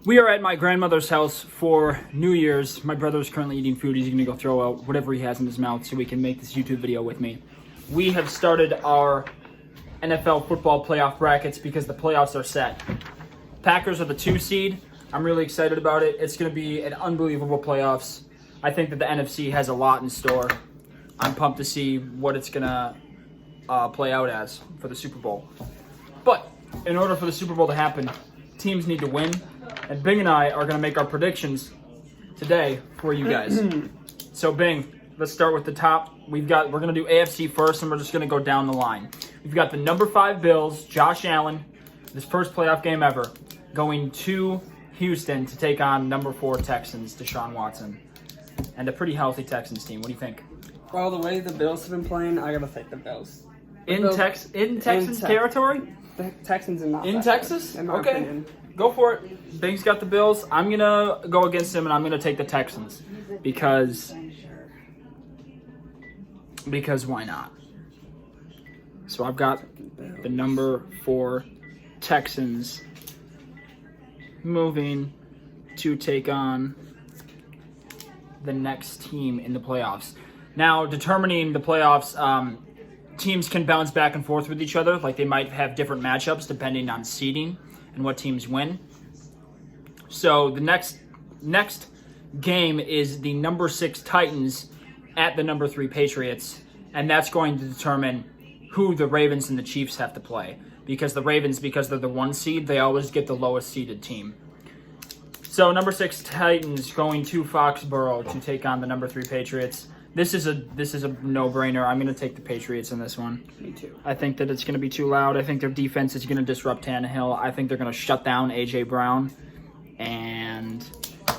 We are at my grandmother's house for New Year's. My brother is currently eating food. He's going to go throw out whatever he has in his mouth so he can make this YouTube video with me. We have started our NFL football playoff brackets because the playoffs are set. Packers are the 2 seed. I'm really excited about it. It's going to be an unbelievable playoffs. I think that the NFC has a lot in store. I'm pumped to see what it's going to play out as for the Super Bowl. But in order for the Super Bowl to happen, teams need to win. And Bing and I are going to make our predictions today for you guys. So Bing, let's start with the top. We're going to do AFC first, and we're just going to go down the line. We've got the number 5 Bills, Josh Allen, this first playoff game ever, going to Houston to take on number 4 Texans, Deshaun Watson. And a pretty healthy Texans team. What do you think? Well, the way the Bills have been playing, I got to take the Bills. In Texans territory? The Texans are not in Texas? In my opinion. Go for it. Bing's got the Bills. I'm going to go against him, and I'm going to take the Texans. Because why not? So I've got the number 4 Texans moving to take on the next team in the playoffs. Now, determining the playoffs, teams can bounce back and forth with each other. Like, they might have different matchups depending on seeding and what teams win. So the next game is the number 6 Titans at the number 3 Patriots, and that's going to determine who the Ravens and the Chiefs have to play. Because the Ravens, because they're the 1 seed, they always get the lowest seeded team. So number 6 Titans going to Foxborough to take on the number 3 Patriots. This is a no-brainer. I'm going to take the Patriots in this one. Me too. I think that it's going to be too loud. I think their defense is going to disrupt Tannehill. I think they're going to shut down A.J. Brown. And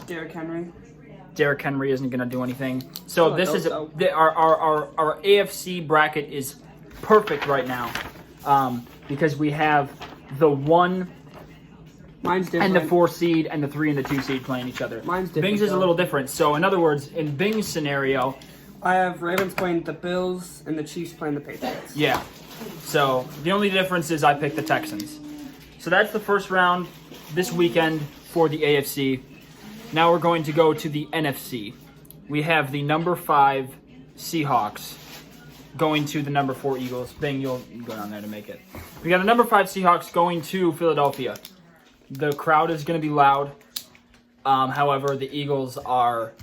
Derrick Henry isn't going to do anything. So this is our AFC bracket is perfect right now because we have the 1 Mine's different. and the 4 seed and the 3 and the 2 seed playing each other. Mine's different. Bing's is a little different. So in other words, in Bing's scenario, I have Ravens playing the Bills and the Chiefs playing the Patriots. yeah. So the only difference is I picked the Texans. So that's the first round this weekend for the AFC. Now we're going to go to the NFC. We have the number 5 Seahawks going to the number 4 Eagles. Bing, you'll go down there to make it. We got the number 5 Seahawks going to Philadelphia. The crowd is going to be loud. However, the Eagles are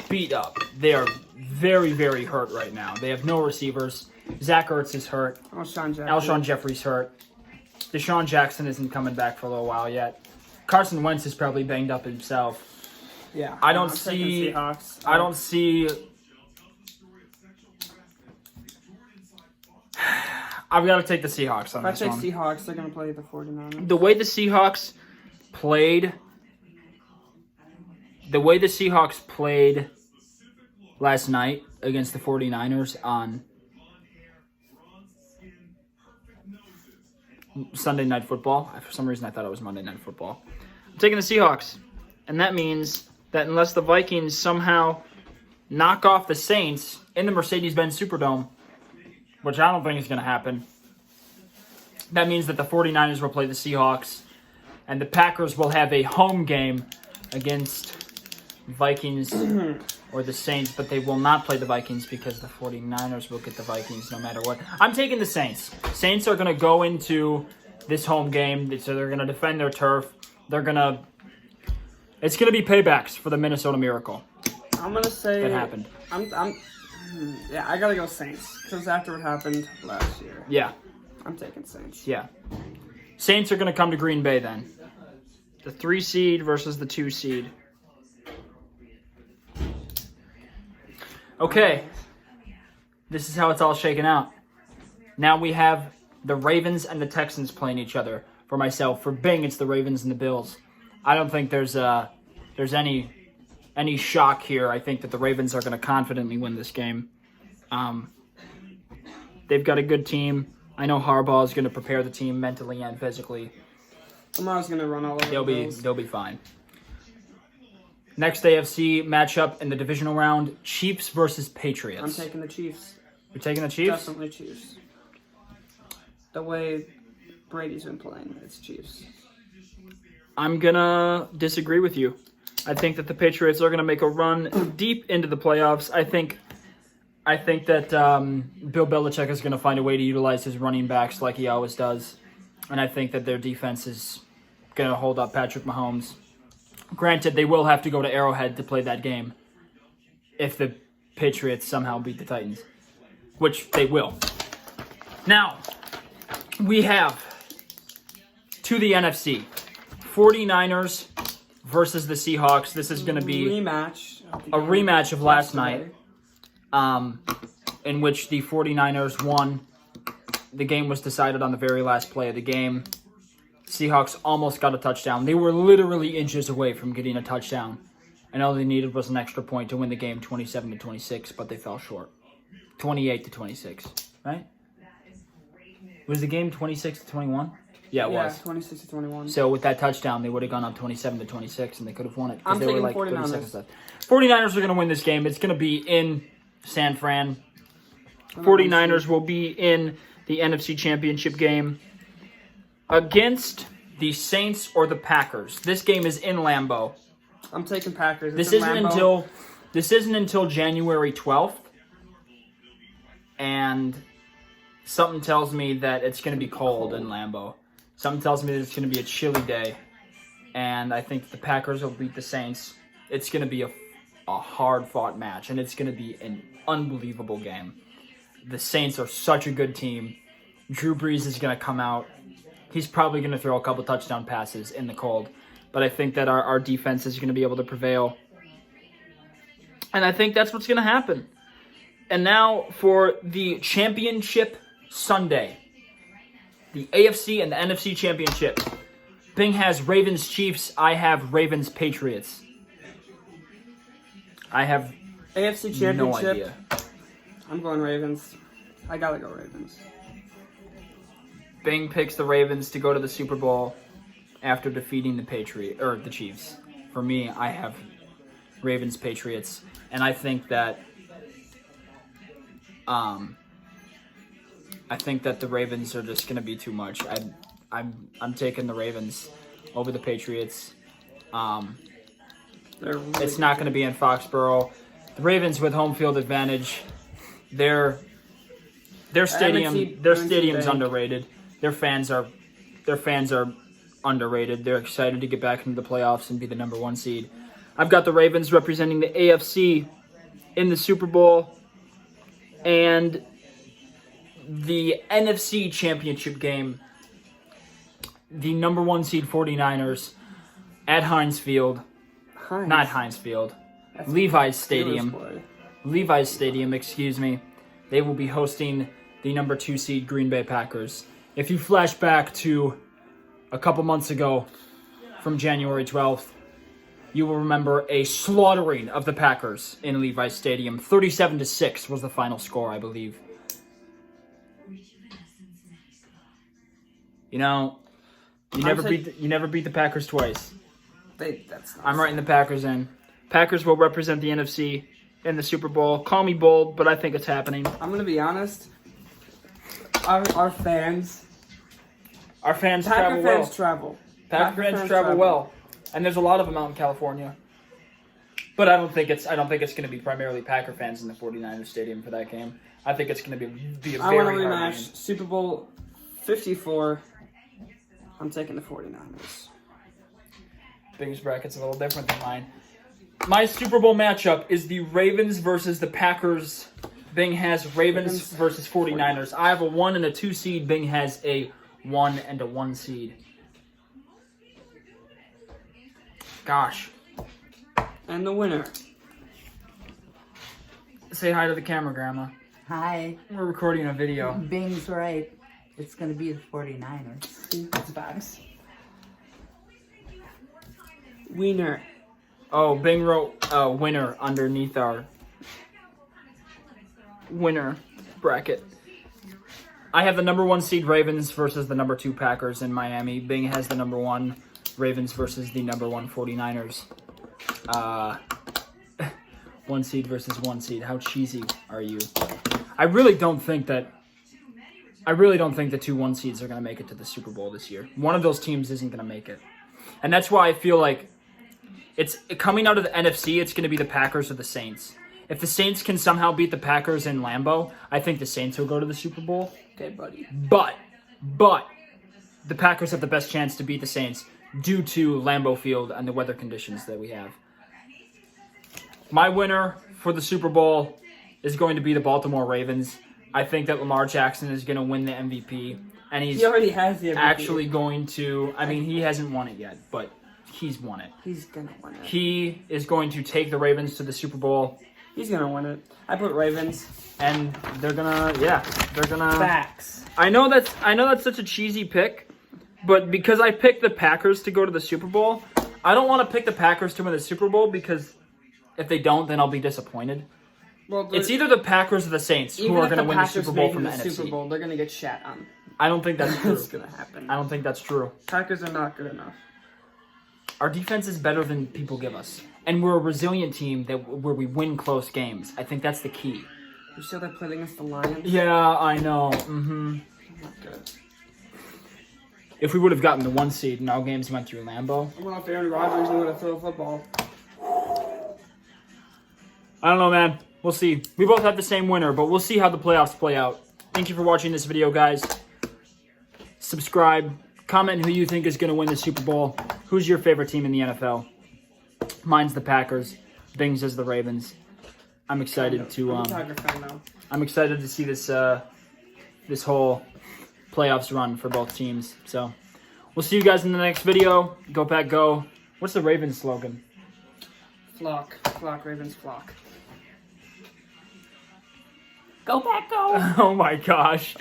beat up. They are very, very hurt right now. They have no receivers. Zach Ertz is hurt. Alshon Jeffrey's hurt. Deshaun Jackson isn't coming back for a little while yet. Carson Wentz is probably banged up himself. Yeah. I don't see. I've got to take the Seahawks on this one. If I take Seahawks, they're going to play the 49ers. The way the Seahawks played last night against the 49ers on Sunday Night Football. For some reason, I thought it was Monday Night Football. I'm taking the Seahawks. And that means that unless the Vikings somehow knock off the Saints in the Mercedes-Benz Superdome, which I don't think is going to happen, that means that the 49ers will play the Seahawks, and the Packers will have a home game against Vikings or the Saints, but they will not play the Vikings because the 49ers will get the Vikings no matter what. I'm taking the Saints. Saints are going to go into this home game, so they're going to defend their turf. It's going to be paybacks for the Minnesota Miracle. I'm going to say that happened. Yeah, I got to go Saints because after what happened last year. Yeah. I'm taking Saints. Yeah. Saints are going to come to Green Bay then. The 3 seed versus the 2 seed. Okay. This is how it's all shaken out. Now we have the Ravens and the Texans playing each other. For myself, for Bing, it's the Ravens and the Bills. I don't think there's any shock here. I think that the Ravens are going to confidently win this game. They've got a good team. I know Harbaugh is going to prepare the team mentally and physically. Kamara's going to run all over They'll be fine. Next AFC matchup in the divisional round, Chiefs versus Patriots. I'm taking the Chiefs. You're taking the Chiefs? Definitely Chiefs. The way Brady's been playing, it's Chiefs. I'm going to disagree with you. I think that the Patriots are going to make a run deep into the playoffs. I think that Bill Belichick is going to find a way to utilize his running backs like he always does. And I think that their defense is going to hold up Patrick Mahomes. Granted, they will have to go to Arrowhead to play that game if the Patriots somehow beat the Titans, which they will. Now, we have, to the NFC, 49ers versus the Seahawks. This is going to be a rematch of last night, in which the 49ers won. The game was decided on the very last play of the game. Seahawks almost got a touchdown. They were literally inches away from getting a touchdown. And all they needed was an extra point to win the game 27-26, but they fell short. 28-26, right? Was the game 26-21? Yeah, it was. 26-21. So with that touchdown, they would have gone up 27-26, and they could have won it. I'm they taking were like 49ers. 30 seconds left. 49ers are going to win this game. It's going to be in San Fran. 49ers will be in the NFC Championship game against the Saints or the Packers. This game is in Lambeau. I'm taking Packers. This isn't until January 12th, and something tells me that it's going to be cold in Lambeau. Something tells me that it's going to be a chilly day, and I think the Packers will beat the Saints. It's going to be a hard-fought match, and it's going to be an unbelievable game. The Saints are such a good team. Drew Brees is going to come out. He's probably going to throw a couple touchdown passes in the cold, but I think that our defense is going to be able to prevail, and I think that's what's going to happen. And now for the championship Sunday, the AFC and the NFC championship. Bing has Ravens Chiefs. I have Ravens Patriots. I have AFC championship. no idea. I'm going Ravens. I gotta go Ravens. Bing picks the Ravens to go to the Super Bowl after defeating the Chiefs. For me, I have Ravens Patriots, and I think that the Ravens are just going to be too much. I'm taking the Ravens over the Patriots. It's not going to be in Foxborough. The Ravens with home field advantage. Their stadium's underrated. Their fans are underrated. They're excited to get back into the playoffs and be the number 1 seed. I've got the Ravens representing the AFC in the Super Bowl, and the NFC Championship game, the number 1 seed 49ers at Heinz Field. Not Heinz Field. Levi's Stadium. Levi's Stadium, excuse me. They will be hosting the number 2 seed Green Bay Packers. If you flash back to a couple months ago from January 12th, you will remember a slaughtering of the Packers in Levi's Stadium. 37-6 was the final score, I believe. You know, you never beat the Packers twice. I'm writing the Packers in. Packers will represent the NFC in the Super Bowl. Call me bold, but I think it's happening. I'm gonna be honest. Our fans. Our fans Packer travel fans well. travel. Packer fans travel well, and there's a lot of them out in California. But I don't think it's going to be primarily Packer fans in the 49ers stadium for that game. I think it's going to be a I want a very hard rematch. game. Super Bowl 54. I'm taking the 49ers. Bing's bracket's a little different than mine. My Super Bowl matchup is the Ravens versus the Packers. Bing has Ravens versus 49ers. I have a 1 and a 2 seed. Bing has a 1 and a 1 seed. Gosh. And the winner. Say hi to the camera, Grandma. Hi. We're recording a video. Bing's right. It's going to be the 49ers. That's facts. Winner. Oh, Bing wrote winner underneath our winner bracket. I have the number 1 seed Ravens versus the number 2 Packers in Miami. Bing has the number 1 Ravens versus the number 1 49ers. 1 seed versus 1 seed. How cheesy are you? I really don't think the 2 1 seeds are going to make it to the Super Bowl this year. One of those teams isn't going to make it. And that's why I feel like it's coming out of the NFC, it's going to be the Packers or the Saints. If the Saints can somehow beat the Packers in Lambeau, I think the Saints will go to the Super Bowl. Okay, buddy. But the Packers have the best chance to beat the Saints due to Lambeau Field and the weather conditions that we have. My winner for the Super Bowl is going to be the Baltimore Ravens. I think that Lamar Jackson is going to win the MVP. And He already has the MVP. actually going to, I mean, he hasn't won it yet, but he's won it. He's going to win it. He is going to take the Ravens to the Super Bowl. He's going to win it. I put Ravens. And they're gonna. Facts. I know that's such a cheesy pick, but because I picked the Packers to go to the Super Bowl, I don't want to pick the Packers to win the Super Bowl because if they don't, then I'll be disappointed. Well, It's either the Packers or the Saints who are going to win the Super Bowl from the NFC. Super Bowl, they're going to get shat on. I don't think that's true. That's going to happen. I don't think that's true. Packers are not good enough. Our defense is better than people give us, and we're a resilient team where we win close games. I think that's the key. You saw they played against the Lions? Yeah, I know. Mm-hmm. Good. If we would have gotten the 1 seed and all games went through Lambeau. Well, if Aaron Rodgers knew how to throw a football. I don't know, man. We'll see. We both have the same winner, but we'll see how the playoffs play out. Thank you for watching this video, guys. Subscribe. Comment who you think is going to win the Super Bowl. Who's your favorite team in the NFL? Mine's the Packers. Bing's is the Ravens. I'm excited to I'm excited to see this this whole playoffs run for both teams. So we'll see you guys in the next video. Go Pack Go. What's the Ravens slogan? Flock. Flock, Ravens, flock. Go Pack Go! Oh my gosh.